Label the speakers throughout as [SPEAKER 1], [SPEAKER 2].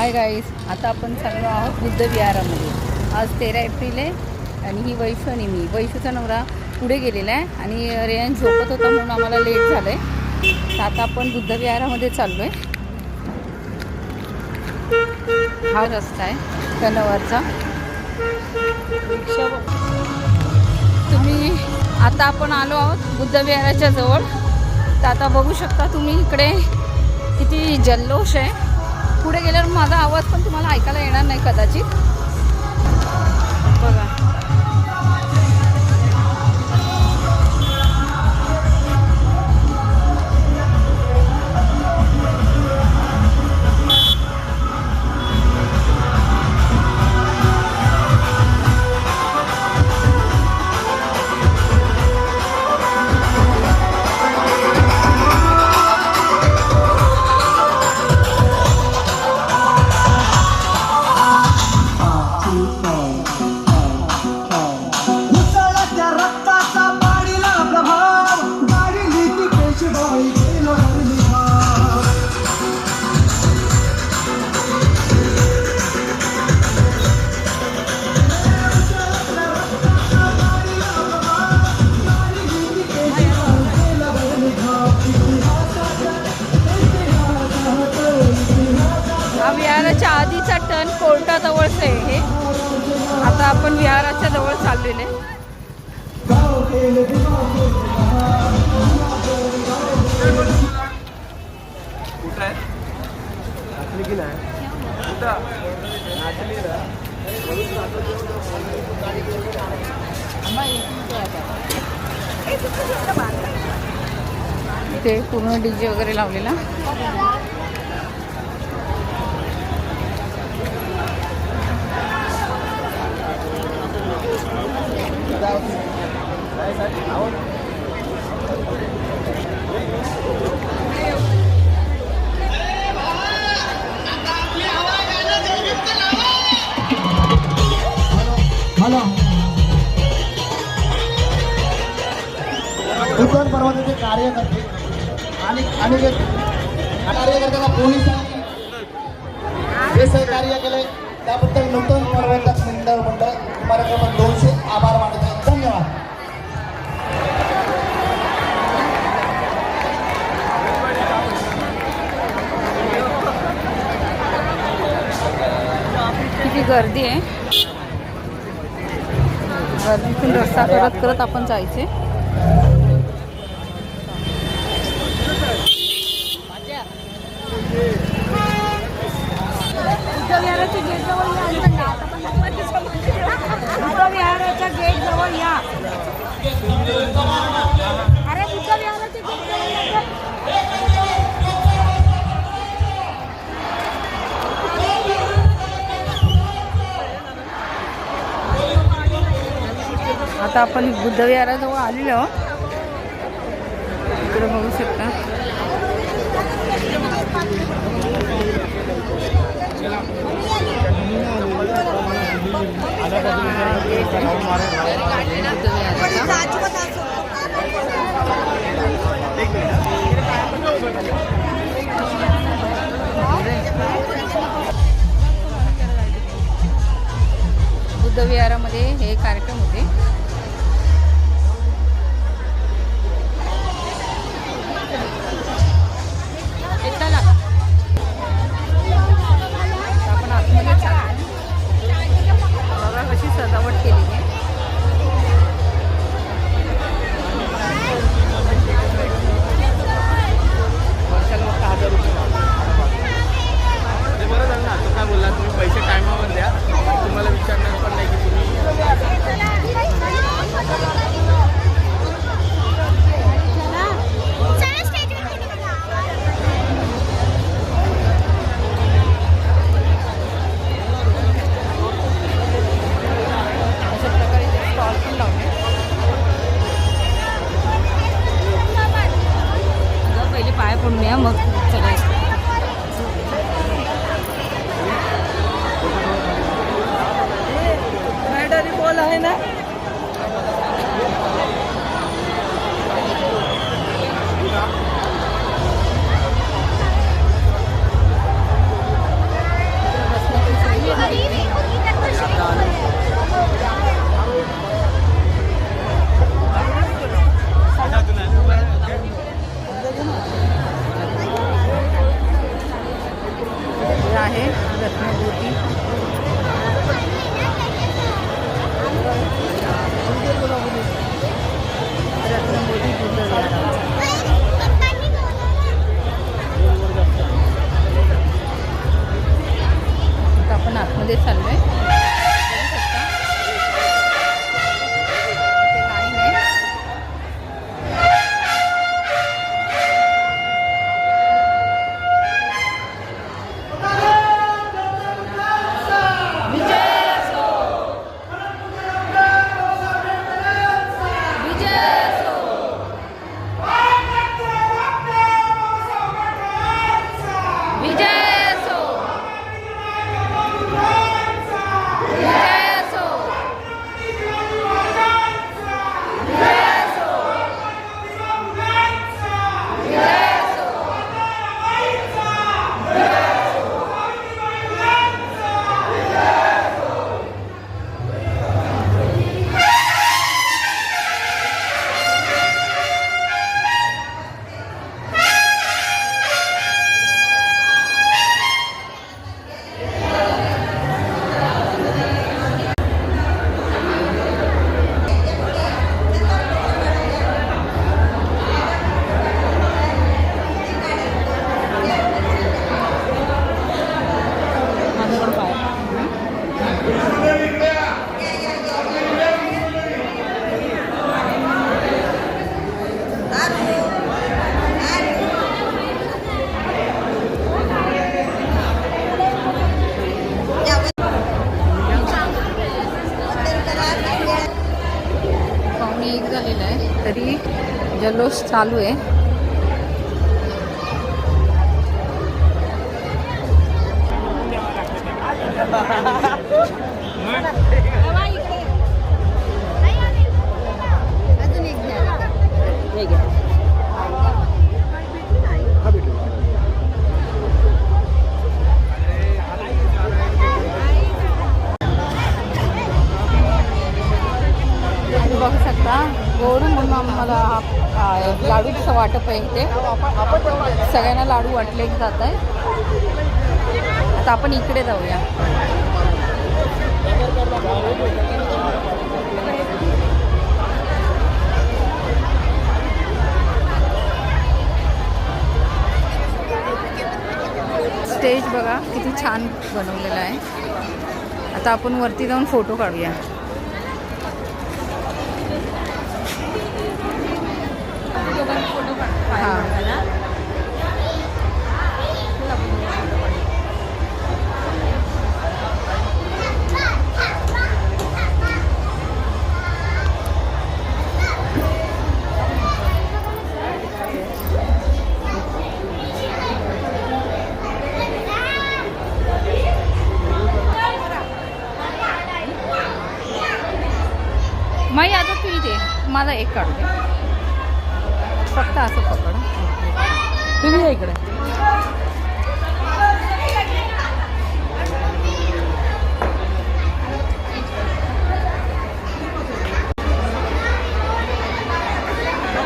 [SPEAKER 1] Hi guys, आता आपण चाललो आहोत बुद्ध विहारामध्ये. आज 13 एप्रिल आहे आणि ही वैशू आणि मी. वैशूचा नवरा पुढे गेलेला आहे आणि रेयन झोपत होता म्हणून आम्हाला लेट झालं आहे. तर आता आपण बुद्ध विहारामध्ये चाललो आहे. हा रस्ता आहे कनवरचा. तुम्ही आता आपण आलो आहोत बुद्ध विहाराच्या जवळ. तर आता बघू शकता तुम्ही इकडे किती जल्लोष आहे. पुढे गेल्यावर माझा आवाज पण तुम्हाला ऐकायला येणार नाही कदाचित. बघा, विहाराच्या आधीचा टर्न कोर्टाजवळच आहे हे. आता आपण विहाराच्या जवळ चाललेले. ते पूर्ण डीजे वगैरे लावलेला.
[SPEAKER 2] बुद्ध पर्वताचे कार्यकर्ते आणि कार्यकर्त्यांना पोलिसांनी जे सहकार्य केले त्याबद्दल नूतन पर्वत मंडळ तुम्हाला क्रमांक 200 आभार मानत आहे. धन्यवाद.
[SPEAKER 1] किती गर्दी आहे. गर्दीतून रस्ता करत करत आपण जायचे. विहाराच्या गेट जवळ विहाराच्या गेट जवळ या. अरे बुद्ध विहाराच्या गेट जवळ. आता आपण बुद्ध विहाराजवळ आलेलो आहोत. इकडे बघू शकता. बुद्ध विहारामध्ये हे कार्यक्रम होते. आपण आतमध्ये बघा कशी सजावट केली आहे.
[SPEAKER 3] बरं झालं ना. तो काय बोलला, तुम्ही पैसे टायमावर द्या, तुम्हाला विचारणार पण नाही की तुम्ही.
[SPEAKER 1] अशा प्रकारे स्टॉल पण लावले. पहिले पाय पडून या मग चलायचं. मॅडरी बॉल आहे ना. हे आहे रत्नज्योती. रत्नज्योती बुद्ध विहार. आता आपण आतमध्ये चाललोय. बघू शकता. इथे लाईन आहे. झालेलं आहे तरी जल्लोष चालू आहे. अजून एक घ्या. बघू शकता गोड म्हणून आम्हाला लाडूचं वाटप आहे इथे. सगळ्यांना लाडू वाटले जात आहे. आता आपण इकडे जाऊया. स्टेज बघा किती छान बनवलेला आहे. आता आपण वरती जाऊन फोटो काढूया. माई आता तू इथे माझा एक काढू दे. फक्त असं पकड. तुम्ही या इकडे.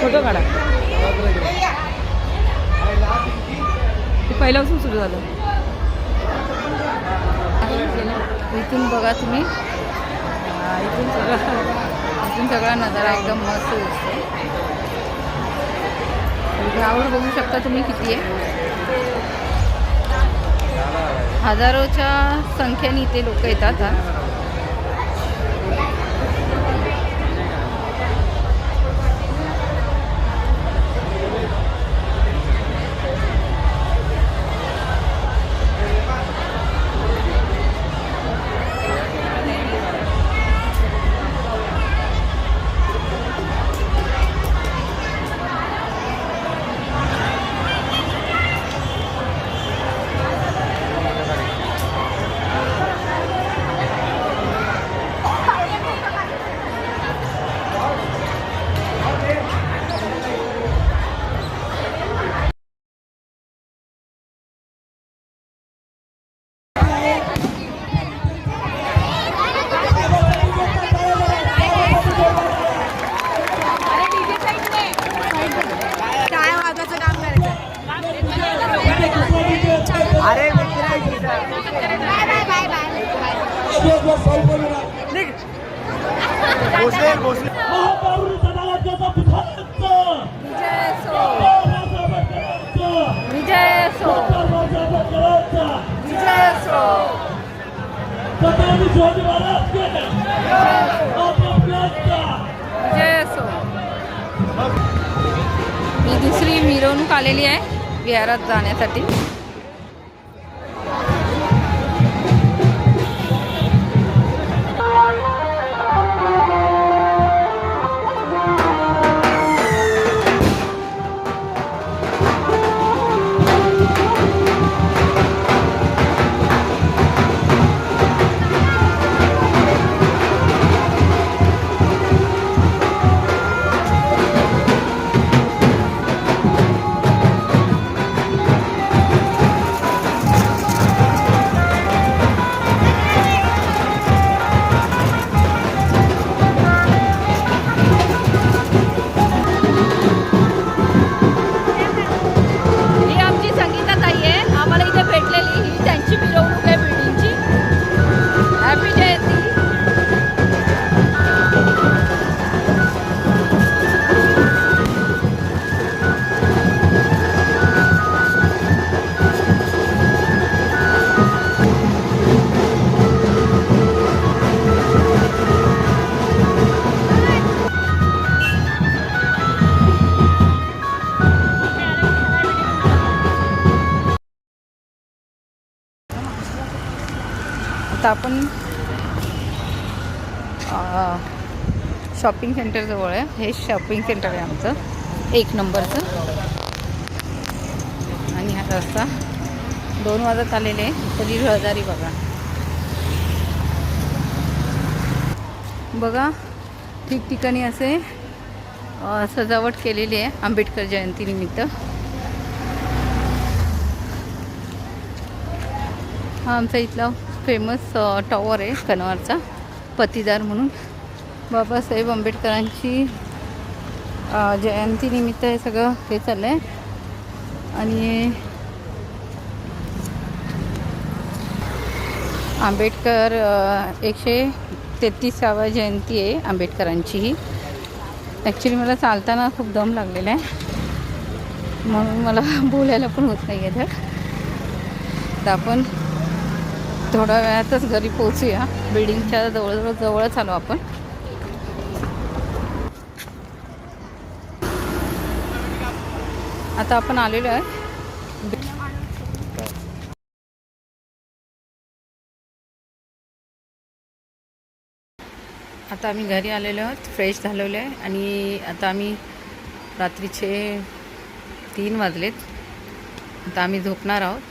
[SPEAKER 1] फोटो काढा. पहिल्यापासून सुरू झालं. इथून बघा तुम्ही. इथून सगळा नजारा एकदम मस्त दिसतो. ग्राउंड बघू शकता तुम्ही किती आहे. हजारोच्या संख्येने इथे लोक येतात.
[SPEAKER 3] भोसले भोसले
[SPEAKER 1] विजय असो विजय असो विजय असो विजय असो. ही दुसरी मिरवणूक आलेली आहे विहारात जाण्यासाठी. ही आमची संगीता ताई आहे. आम्हाला इथे भेटलेली ही त्यांची मिरवणूक आहे बिल्डिंगची. हॅपी जयंती. आता आपण शॉपिंग सेंटरजवळ आहे. हे शॉपिंग सेंटर आहे आमचं 1 नंबरचं. आणि हा रस्ता 2 वाजत आलेले आहे तरी रहदारी बघा. बघा ठिकठिकाणी असे सजावट केलेली आहे आंबेडकर जयंतीनिमित्त. हा आमचा इथला फेमस टॉवर आहे कनवारचा पतिदार म्हणून. बाबासाहेब आंबेडकरांची जयंतीनिमित्त हे सगळं हे चाललं आहे. आणि आंबेडकर 133वी जयंती आहे आंबेडकरांची ही. ॲक्च्युली मला चालताना खूप दम लागलेला आहे म्हणून मला बोलायला पण होत नाही आहे. तर आपण थोड्या वेळातच घरी पोहोचूया. बिल्डिंगच्या जवळच आलो आपण. आता आपण आलेलो आहे. आता आम्ही घरी आलेलो आहोत. फ्रेश झालेलो आहे आणि आता आम्ही रात्रीचे 3 वाजलेत. आता आम्ही झोपणार आहोत.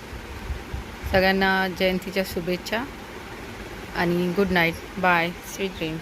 [SPEAKER 1] सगळ्यांना जयंतीच्या शुभेच्छा आणि good night. Bye. Sweet dream.